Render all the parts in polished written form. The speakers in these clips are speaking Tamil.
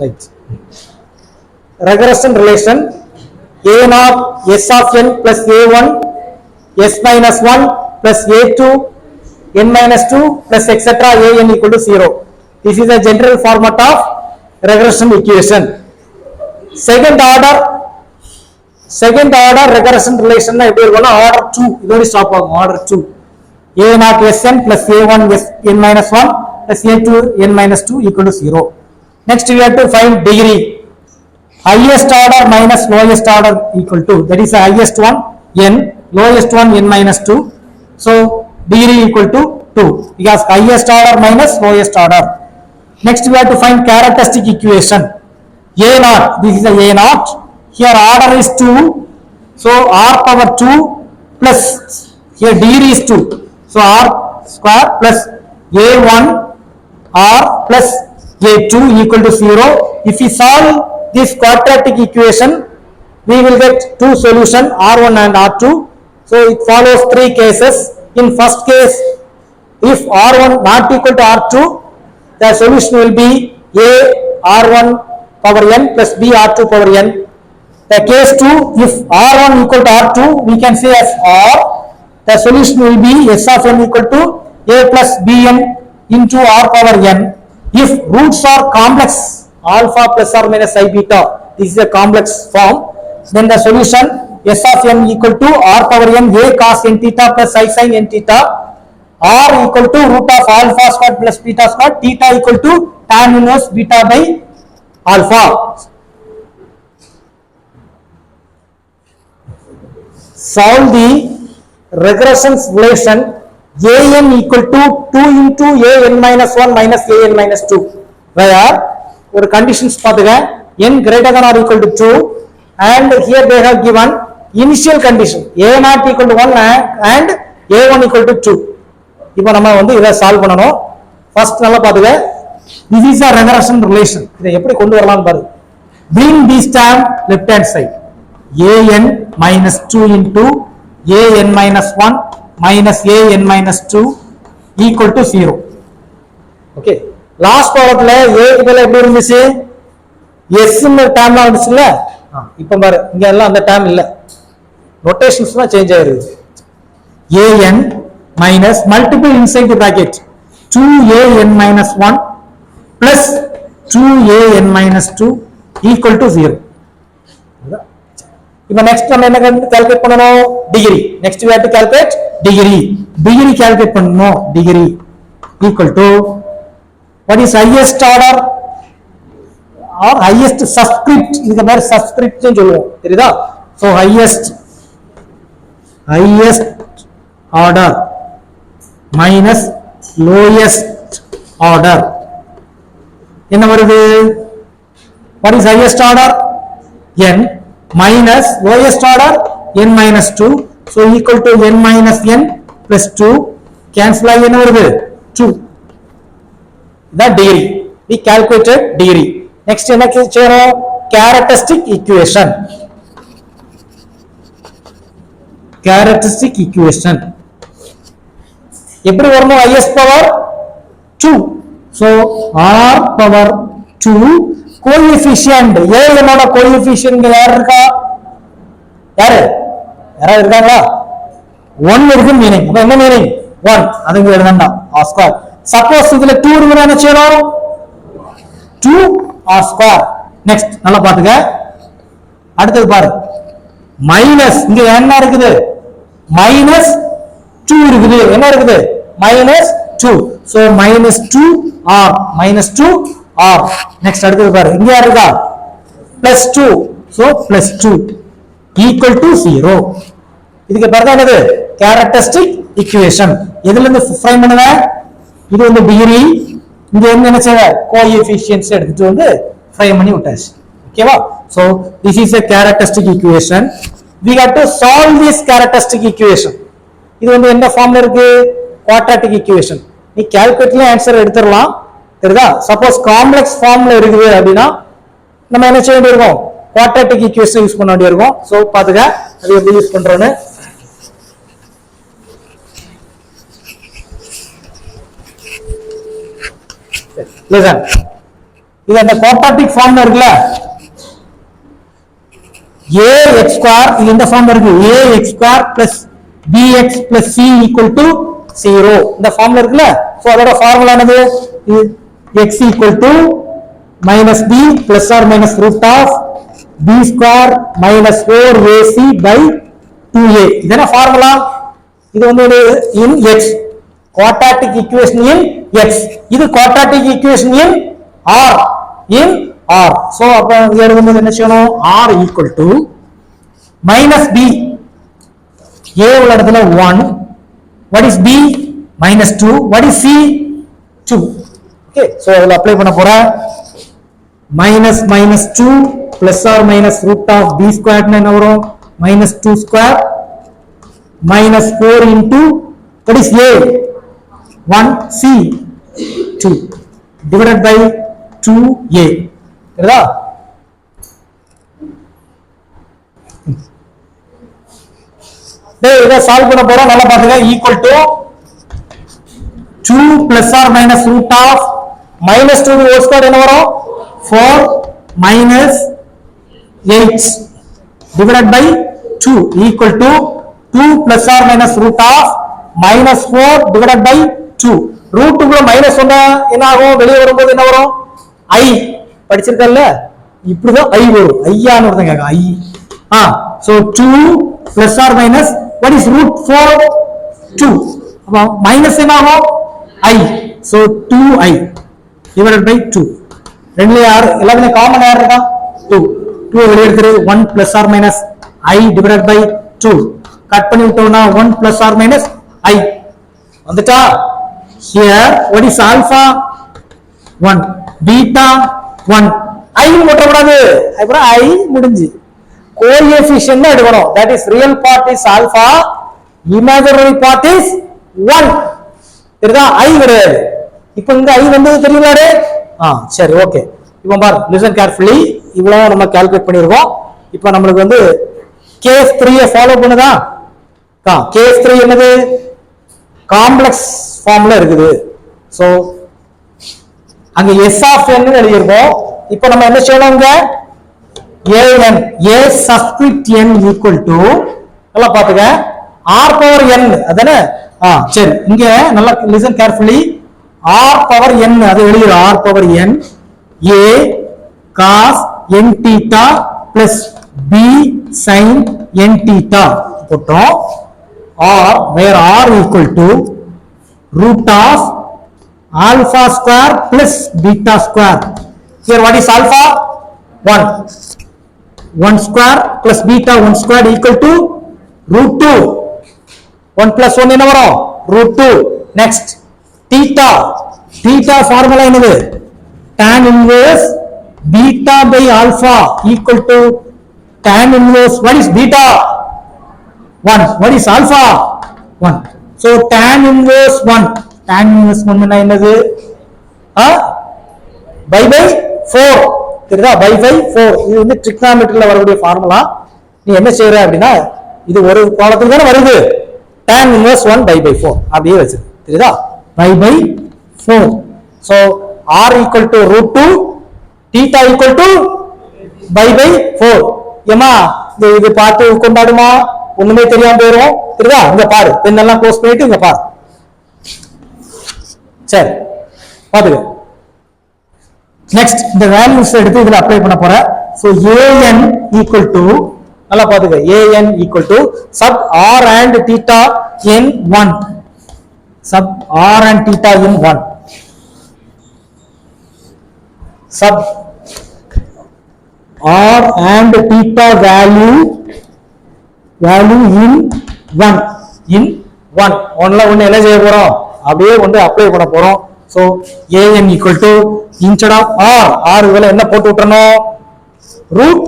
Right. Regression relation a naught s of n plus a1 s minus 1 plus a2 n minus 2 plus etc. an equal to 0. This is a general format of regression equation. Second order regression relation எப்படி இருக்கும்னா order 2 இதோட ஸ்டாப் ஆகும். order 2 a naught sn plus a1 n minus 1 plus a2 n minus 2 equal to 0. Next we have to find degree. Highest order minus lowest order equal to, that is the highest one n, lowest one n minus 2. So degree equal to 2 because highest order minus lowest order. Next we have to find characteristic equation. A naught, this is a a naught. Here order is 2, so r power 2 plus here degree is 2, so r square plus a1 r plus a2 equal to 0. If we solve this quadratic equation, we will get two solution r1 and r2. So it follows three cases. In first case, if r1 not equal to r2, the solution will be a r1 power n plus b r2 power n. The case 2, if r1 equal to r2, we can say as r, the solution will be s of n equal to a plus bn into r power n. If roots are complex, alpha plus or minus I beta, this is a complex form, then the solution s of n equal to r power n a cos n theta plus I sin n theta, r equal to root of alpha squared plus beta squared, theta equal to tan inverse beta by alpha. Solve the regression relation an equal to 2 into an minus 1 minus an minus 2, where ஒரு conditions பாத்துங்க n greater than or equal to 2 and here they have given initial condition a not equal to 1 and a1 equal to 2. இப்போ நம்ம வந்து இத சால்வ் பண்ணனும். ஃபர்ஸ்ட் நல்லா பாத்துங்க, this is a regression relation. இதை எப்படி கொண்டு வரலாம் பாரு. Bring this term left hand side, an minus 2 into an minus 1 minus an minus 2 equal to 0. Okay, last பவர்ல a க்கு மேல எப்படி இருந்துச்சு, s ன்னு டேர்ம்ல வந்துச்சுல. இப்போ பாரு இங்க எல்லாம் அந்த டேர்ம் இல்ல, நோட்டேஷன்ஸ் தான் சேஞ்ச் ஆயிருக்கு. an minus multiple inside the bracket 2an minus 1 plus 2an minus 2 equal to 0. இப்போ நெக்ஸ்ட் நம்ம என்ன கால்குலேட் பண்ணனும், degree. Next we have to calculate degree. Degree calculate பண்ணனும். Degree equal to what is highest order or highest subscript, இந்த மாதிரி subscript னு சொல்லுவோம் தெரியுதா. so highest order minus lowest order என்ன வருது, what is highest order n minus lowest order n minus 2, so equal to n minus n plus 2, cancel ஆகி என்ன வருது 2. the degree, we calculated degree. next என்ன செய்யறோம், characteristic equation. எப்படி வரணும், highest power 2, so r power 2 coefficient a என்னோட coefficient யார் இருக்கா, யாராவது இருக்காங்களா, 1 இருக்கு மீனிங். அப்ப என்ன மீனிங் 1, அதுங்க எழுதணும் r square. சப்போஸ் இதுல 2 இருந்தா என்ன செய்யணும், 2 r square. நெக்ஸ்ட் நல்லா பாத்துங்க, அடுத்தது பாரு, மைனஸ் இங்க என்ன இருக்குது, மைனஸ் 2 இருக்குது, என்ன இருக்குது minus 2, so minus 2 r, minus 2 r. Next அடுத்தது பாரு, இங்க யார் இருக்கா plus 2, so plus 2 equal to 0. இதுக்கு பேர் தான் என்னது, characteristic equation. எதுல இருந்து ஃப்ரேம் பண்ணுவேன், இது வந்து டிகிரி, இங்க வந்து என்ன செய்ய கோஎஃபிஷியன்ட்ஸ் எடுத்துட்டு வந்து ஃப்ரேம் பண்ணி விட்டாச்சு. ஓகேவா, so this is a characteristic equation. we got to solve this characteristic equation. இது வந்து என்ன ஃபார்ம்ல இருக்கு, quadratic equation. நீ கால்குலேட்ல ஆன்சர் எடுத்துறலாம் தெரியுதா. சப்போஸ் காம்ப்ளெக்ஸ் ஃபார்ம்ல இருக்குது அப்படினா நம்ம என்ன செய்ய வேண்டியிருக்கும், quadratic equation யூஸ் பண்ண வேண்டியிருக்கும். சோ பாத்துங்க அது எப்படி யூஸ் பண்றோம்னு. listen, இது அந்த குவாட்ராட்டிக் ஃபார்ம்ல இருக்குல்ல, ax ஸ்கொயர் இது இந்த ஃபார்ம்ல இருக்கு, ax square plus bx plus c equal to 0 இந்த ஃபார்ம்ல இருக்குல்ல. சோ அதோட ஃபார்முலா என்னது, x equal to minus b plus or minus root of b square minus 4ac by 2a. இதென்ன ஃபார்முலா, இது வந்து in x quadratic equation in x, இது quadratic equation in r in r. so அப்ப எழுதும்போது என்ன செய்யணும், r equal to minus b, a உள்ள இடத்துல 1, what is b minus 2, what is c 2. okay so அதுல அப்ளை பண்ண போறேன், minus minus 2 plus or minus root of b squared என்ன வரும், minus 2 square minus 4 into what is a 1 c 2 divided by 2a. சரிதா? இதை சால்வ் பண்ண போறோம், நல்லா பாத்துங்க. Equal to 2 plus or minus root of minus 2 whole square என்ன வரும், 4 minus 8 divided by 2 equal to 2 plus or minus root of minus 4 divided by 2. root குள்ள மைனஸ் சொன்னா என்ன ஆகும், வெளியே வரும்போது என்ன வரும், i படிச்சிருக்கல்ல, இப்படிதான் i வரும், ஐயான்னு ஒருத்தன் கேட்க i. so 2 plus or minus what is root 4 2, அப்ப மைனஸ் என்ன ஆகும் i, so 2i divided by 2. ரெண்டுல யார் எல்லாமே காமன் யார் இருக்கா, 2 2 வெளியே எடுத்துரு, 1 plus or minus i divided by 2 cut பண்ணி விட்டோம்னா 1 plus or minus i வந்துட்டா. here what is alpha 1 beta 1 i போடக்கூடாது, அப்புறம் i முடிஞ்சு கோஎஃபிஷியன்ட் எடுக்கணும், that is real part is alpha, imaginary part is 1. தெரியுதா, i கிடையாது. இப்போ இங்க i வந்தது தெரியுங்களா? சரி ஓகே. இப்போ பாரு, listen carefully, இவ்வளவு நம்ம கால்குலேட் பண்ணிருக்கோம். இப்போ நமக்கு வந்து கேஸ் 3 ஃபாலோ பண்ணுதா, கேஸ் 3 என்னது, காம்ப்ளெக்ஸ் ஃபார்ம்ல இருக்குது. சோ அங்க s of n ன்னு எழுதிருக்கோம். இப்போ நம்ம என்ன செய்யணும், இங்க an a subscript n equal to நல்லா பாத்துங்க r power n அதானே. சரி இங்க நல்லா listen carefully, r power n அது எழுதிரும், r power n a cos n theta plus b sin n theta போட்டோம், or where r equal to root of alpha square plus beta square. Here what is alpha 1 square plus beta 1 square equal to root 2, 1 plus 1 என்ன வரும், root 2. next theta formula என்னது, tan inverse beta by alpha equal to tan inverse what is beta 1, what is alpha 1. so tan inverse 1 என்னது, by 4 தெரியுதா, by 4. இது வந்து ட்ரிக்னாமெட்ரில வரக்கூடிய ஃபார்முலா. நீ என்ன செய்யற அப்படின்னா, இது ஒரு கோணத்துக்கு தானே வருது, tan inverse 1 by 4 அப்படியே வச்சிரு, தெரியுதா, by 4. so r equal to root 2, theta equal to by 4. ஏமா இது பார்த்து கொண்டாடுமா, ஒண்ணுமே தெரியாம போயிரும், தெரியுதா. இங்க பாரு, பெண்ணெல்லாம் க்ளோஸ் பண்ணிட்டு இங்க பாரு, சரி பாத்துக்க. நெக்ஸ்ட் இந்த வேல்யூஸ் எடுத்து இதுல அப்ளை பண்ண போறேன். சோ an equal to நல்லா பாத்துக்க, an equal to sub r and theta in 1, sub r and theta in 1, sub r and theta value in 1 ஒன்ல ஒன்னு என்ன செய்ய போறோம், அப்படியே வந்து அப்ளை பண்ண போறோம். so an equal to instead of r இதுல என்ன போட்டு விட்டுறணும், root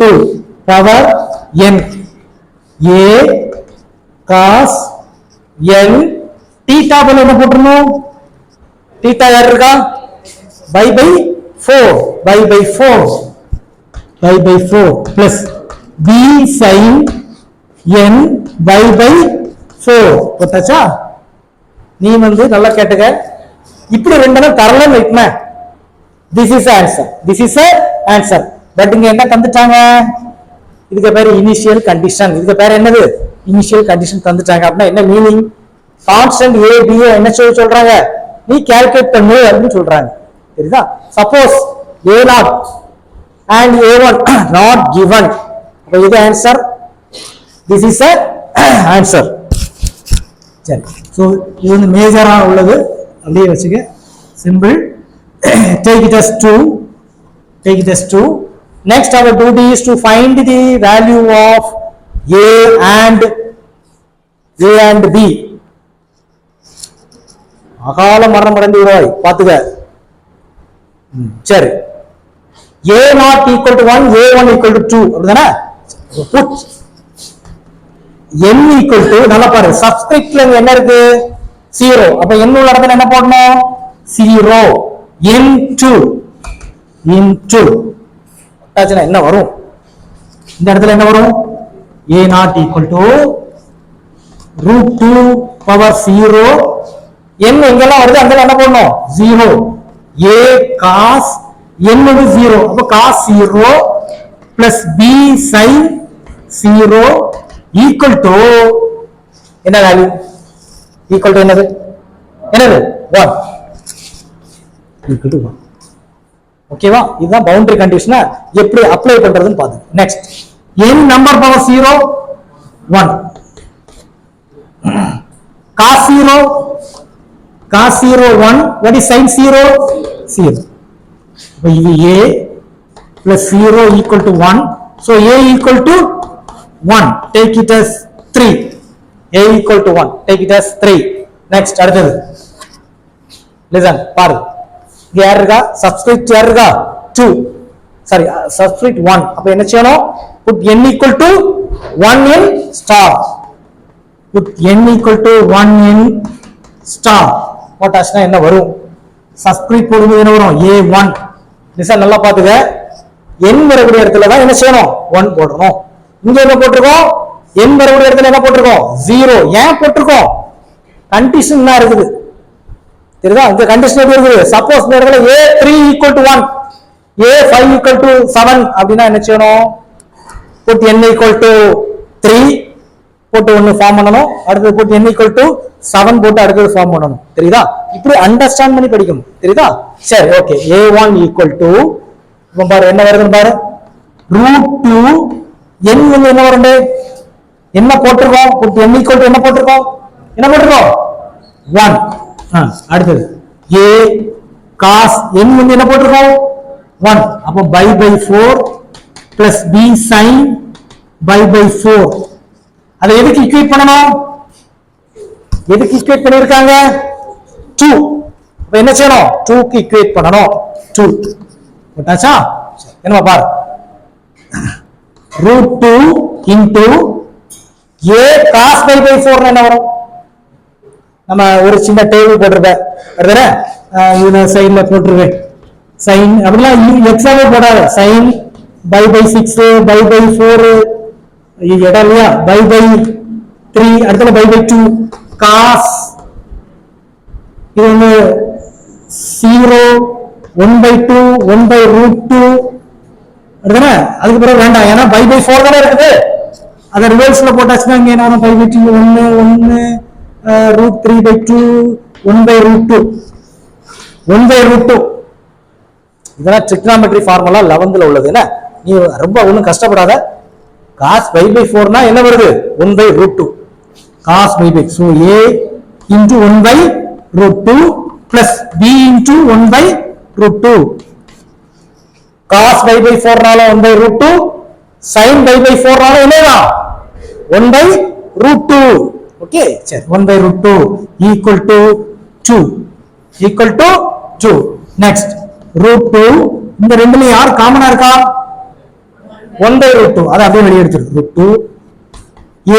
2 power n a cos n theta போல என்ன போட்டுறணும், theta யார் இருக்கா, by 4 plus b sin n by 4 போட்டாச்சா. நீ வந்து நல்லா கேட்டுக்க, இப்படி ரெண்டும் தரலன்னு வைக்குமே, this is answer, this is a answer. But இங்க என்ன தந்துட்டாங்க, இதுக்கு பேரு இனிஷியல் கண்டிஷன். இதுக்கு பேரு என்னது, இனிஷியல் கண்டிஷன் தந்துட்டாங்க. அப்படின்னா என்ன மீனிங், கான்ஸ்டன்ட் ஏ பி என்ன சொல்றாங்க, நீ கால்குலேட் பண்ணு அப்படின்னு சொல்றாங்க. சரிதா? Suppose A naught and A one naught given, அப்ப இது ஆன்சர், திஸ் இஸ் ஆன்சர். சரி, ஸோ இது வந்து மேஜரா உள்ளது, அப்படியே வச்சுக்க, simple. Take it as 2. Take it as 2. Next, our duty is to find the value of A and B. அகால மரணம் அடைந்து விடுவாய், பாத்துக்க. சரி, A not equal to 1, A1 equal to 2, அப்படிதானே? Put n equal to, நல்லா பாரு, சப்ஸ்கிரிப்ட்ல என்ன இருக்கு, 0. அப்ப n உள்ள இடத்துல என்ன போடணும், 0 into என்ன வரும், இந்த இடத்துல என்ன வரும், a not equal to root 2 power 0. n எங்கெல்லாம் வருது அங்கெல்லாம் என்ன போடணும், 0. a cos n is 0, அப்ப cos 0 plus b sin 0 equal to என்ன வேல்யூ, equal to என்னது 1, equal to 1. ஓகேவா? இதுதான் பவுண்டரி கண்டிஷனை எப்படி அப்ளை பண்றதுன்னு பாருங்க. Next, n number power 0 1, cos 0 1, what is sin 0 0. அப்ப இது a plus 0 equal to 1, so a equal to 1, take it as 3. a equal to 1, take it as 3. next, அடுத்தது listen, பாருங்க, யார் இருக்கா, சப்ஸ்கிரிப்ட் யார் இருக்கா, 2, சாரி சப்ஸ்கிரிப்ட் 1. அப்ப என்ன செய்யணும், put n equal to 1 in star, put n equal to 1 in star. போட்டாச்சுனா என்ன வரும், சப்ஸ்கிரிப்ட் போடும்போது என்ன வரும், a1. லிசன் நல்லா பாத்துக்க, n வரக்கூடிய இடத்துல தான் என்ன செய்யணும், 1 போடணும். இங்க என்ன போட்டிருக்கோம், n வரக்கூடிய இடத்துல என்ன போட்டிருக்கோம், 0. ஏன் போட்டிருக்கோம், கண்டிஷன் என்ன இருக்குது தெரியுதா, இந்த கண்டிஷன் எப்படி இருக்குது, சப்போஸ் இந்த இடத்துல a3 equal to 1, a5 equal to 7 அப்படினா என்ன செய்யணும், put n equal to 3 போட்டு ஒன்னு ஃபார்ம் பண்ணனும், அடுத்து put n equal to 7 போட்டு அடுத்து ஃபார்ம் பண்ணனும். தெரியுதா, இப்படி அண்டர்ஸ்டாண்ட் பண்ணி படிக்கணும். தெரியுதா? சரி, ஓகே. a1 equal to, இப்போ பாரு என்ன வருதுன்னு பாரு, √2 n வந்து என்ன வருது, என்ன போட்டுறோம், put n equal to என்ன போட்டுறோம், 1. அடுத்தது a cos n வந்து என்ன போட்டுறோம், 1. அப்ப by 4 plus b sin by 4. அதை எதுக்கு ஈக்குவேட் பண்ணணும், எதுக்கு ஈக்குவேட் பண்ணிருக்காங்க, 2. அப்ப என்ன செய்யணும், 2 க்கு ஈக்குவேட் பண்ணணும், 2 போட்டாச்சா. என்ன பாரு, √2 into a cos by 4 என்ன வரும், நம்ம ஒரு சின்ன டேபிள் போட்டிருப்பேன், அதுதானே, இது சைன்ல போட்டிருவேன், சைன் அப்படிலாம் எக்ஸாமே போடாது, சைன் by 6 by 4 இடம் இல்லையா, by 3 அடுத்தது by 2 cos இது வந்து 0 1/2 1/√2 அதுதானே. அதுக்கு பிறகு வேண்டாம், ஏன்னா by 4 தானே இருக்குது, அதை ரிவர்ஸ்ல போட்டாச்சுன்னா இங்க என்ன by 2 1 √3/2 1/√2 1/√2. இதெல்லாம் ட்ரிக்னாமெட்ரி ஃபார்முலா 11th உள்ளது. என்ன நீ ரொம்ப ஒன்றும் கஷ்டப்படாத. cos by 4 னா என்ன வருது, 1/√2 cos by 4. so a into 1/√2 plus b into 1/√2. cos by 4 நால 1/√2, sin by 4 நால என்னடா 1/√2. ஓகே, சரி, 1/√2 equal to 2 equal to 2. next, √2 இந்த ரெண்டுல யார் காமனா இருக்கா, 1/√2. அதை அப்படியே வெளியே எடுத்துரு, √2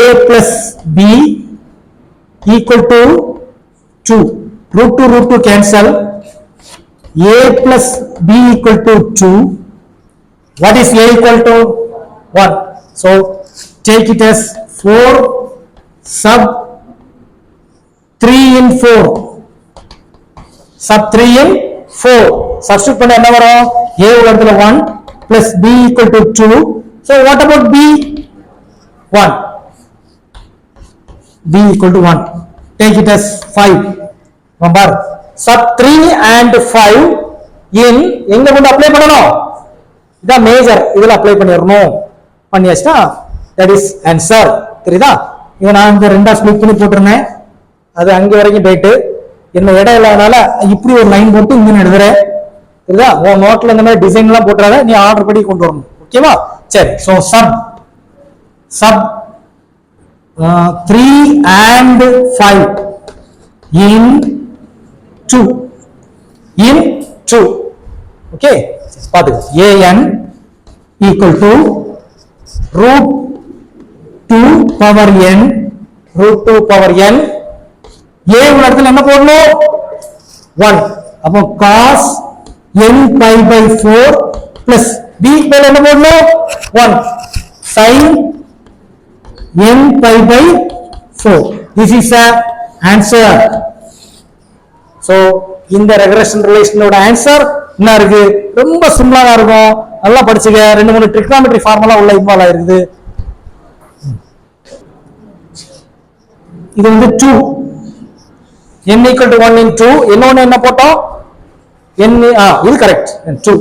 a plus b equal to 2. √2 cancel, a plus b equal to 2. what is a equal to 1? so take it as 4 sub 3 in 4 sub 3 in 4. Substitute பண்ண என்ன வரும்? A உள்ள இடத்துல 1 plus B equal to 2. So what about B? 1. B equal to 1. Take it as 5. Remember, sub 3 and 5 in எங்க கொண்டு அப்ளை பண்ணணும்? இதான் மேஜர், இதுல அப்ளை பண்ணிரணும். பண்ணியாச்சுனா that is answer. தெரியுதா? இத நான் இந்த ரெண்டா ஸ்ப்ளிட் பண்ணி போட்டுறேன். அது அங்க வரைக்கும் போயிட்டு என்ன இடம் இல்லாதனால இப்படி ஒரு லைன் போட்டு இங்க எழுதுறேன். தெரியுதா? உன் நோட்ல இந்த மாதிரி டிசைன் எல்லாம் போட்டுறாத, நீ ஆர்டர் படி கொண்டு வரணும். ஓகேவா? சரி, so sub 3 and 5 in 2. Okay, பாத்துக்க. an equal to root 2 power n. A உள்ள இடத்துல என்ன போடணும்? 1. அப்போ cos n pi by 4 plus b மேல என்ன போடணும்? 1 sin n pi by 4. This is a answer. So இந்த regression relation ஓட ஆன்சர் என்ன இருக்கு? ரொம்ப சிம்பிளா இருக்கும். நல்லா படிச்சுங்க. 2-3 trigonometry ஃபார்முலா உள்ள இன்வால்வ் ஆயிருக்குது. இது வந்து 2 n equal to 1 in 2. இன்னொன்னு என்ன போட்டோம்? n இது கரெக்ட் 2